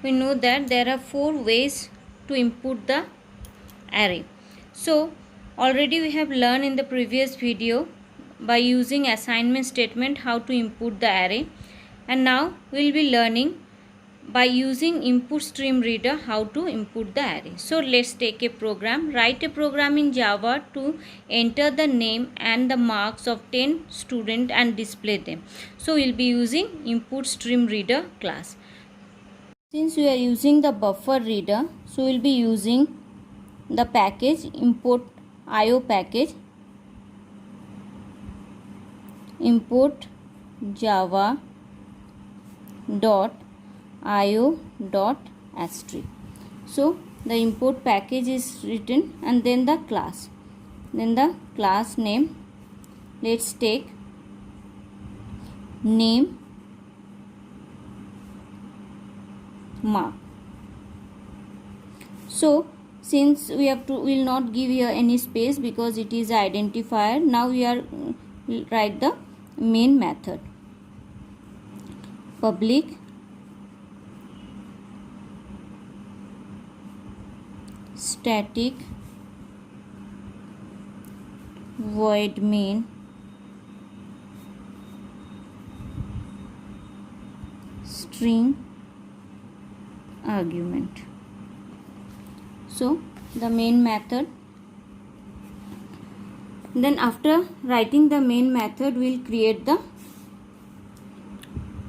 we know that there are 4 ways to input the array. So already we have learned in the previous video by using assignment statement how to input the array, and now we will be learning by using input stream reader how to input the array. So let's take a program. Write a program in Java to enter the name and the marks of 10 students and display them. So we'll be using input stream reader class. Since we are using the buffer reader, so we'll be using the package import IO package, import java dot io dot asterisk. So the import package is written, and then the class name, let's take name mark. So since we will not give here any space because it is identifier, now we are write the main method, public static void main string argument. So the main method, then after writing the main method we'll create the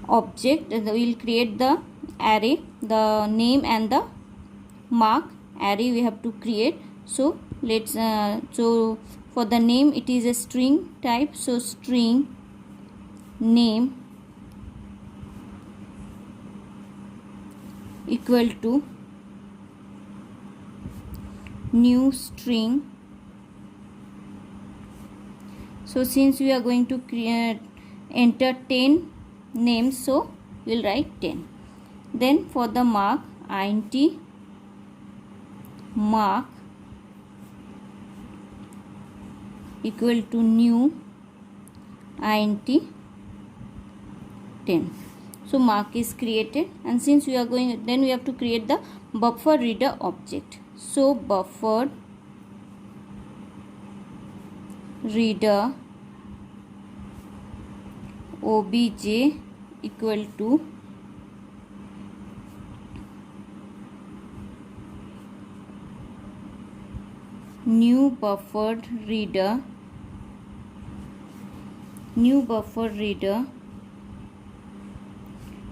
object, we'll create the array, the name and the mark array we have to create. So let's so for the name it is a string type, so string name equal to new string. So since we are going to enter 10 names, so we'll write 10. Then for the mark, int mark equal to new int 10. So mark is created, and since we are going, then we have to create the buffer reader object. So buffer reader obj equal to new buffer reader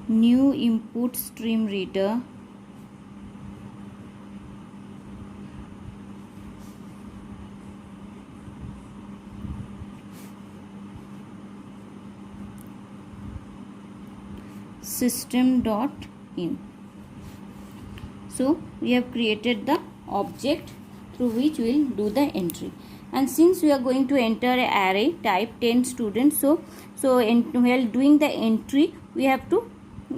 new input stream reader system.in. So we have created the object through which we will do the entry, and since we are going to enter an array type 10 students, so while doing the entry we have to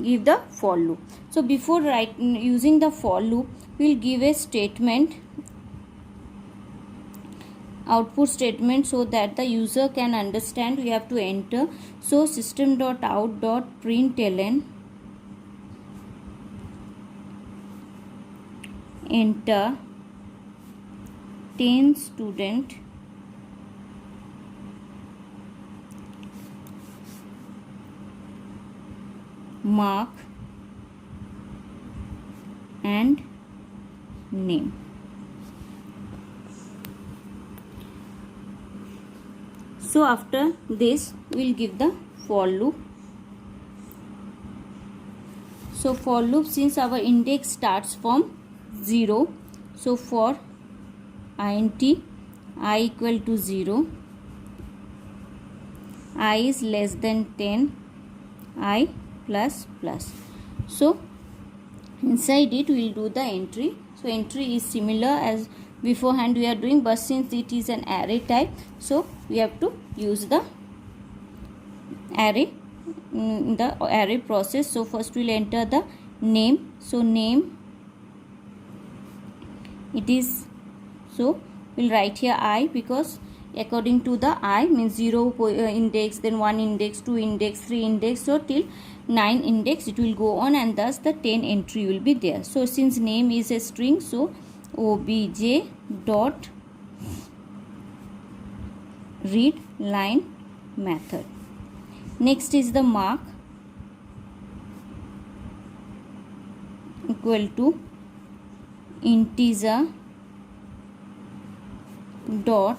give the for loop. So before using the for loop, we will give a statement, output statement, so that the user can understand we have to enter. So system.out.println enter 10 student mark and name. So after this we will give the for loop. So for loop, since our index starts from 0, so for int I equal to 0, I is less than 10, I plus plus. So inside it we will do the entry. So entry is similar as beforehand we are doing, but since it is an array type, so we have to use the array in the array process. So first we will enter the name. So name it is, so we will write here I, because according to the I means 0 index, then 1 index, 2 index, 3 index, so till 9 index it will go on, and thus the 10 entry will be there. So since name is a string, so obj dot read line method. Next is the mark equal to integer dot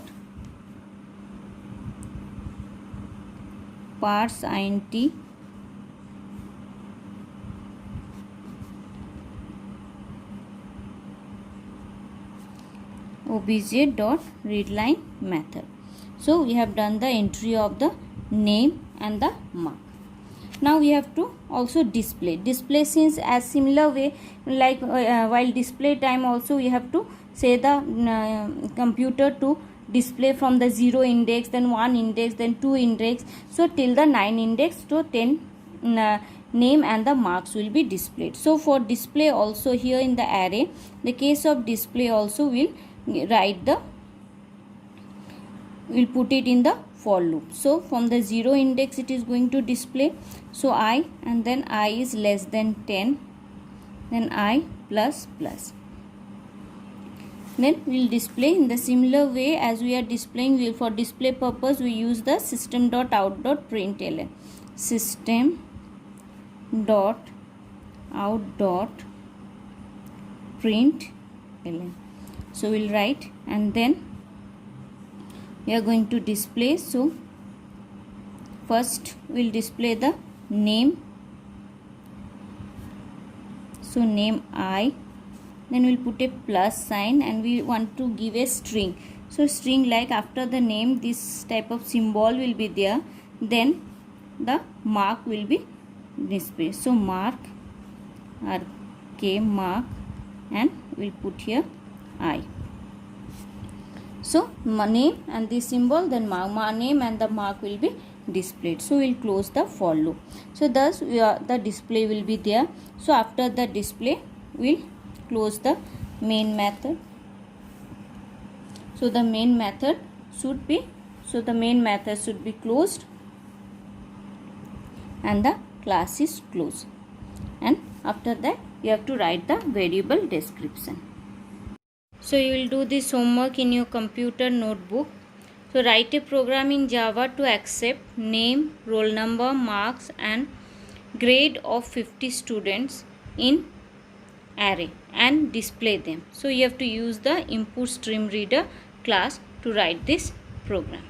parse int obj dot readline method. So we have done the entry of the name and the mark. Now we have to also display since as similar way like while display time also we have to say the computer to display from the 0 index, then 1 index, then 2 index, so till the 9 index to 10 name and the marks will be displayed. So for display also here in the array, the case of display also will write the, will put it in the for loop. So from the 0 index it is going to display, so I, and then I is less than 10, then I plus plus. Then we will display in the similar way as we are displaying. For display purpose we use the system.out.println, system.out.println. So we will write, and then we are going to display. So first we will display the name, so name I, then we will put a plus sign, and we want to give a string. So string like after the name this type of symbol will be there, then the mark will be displayed. So mark, RK mark, and we will put here I. So name and this symbol, then name and the mark will be displayed. So we will close the for loop. So thus the display will be there. So after the display we will close the main method. So the main method should be, closed and the class is closed, and after that you have to write the variable description. So you will do this homework in your computer notebook. So write a program in Java to accept name, roll number, marks and grade of 50 students in array and display them. So you have to use the input stream reader class to write this program.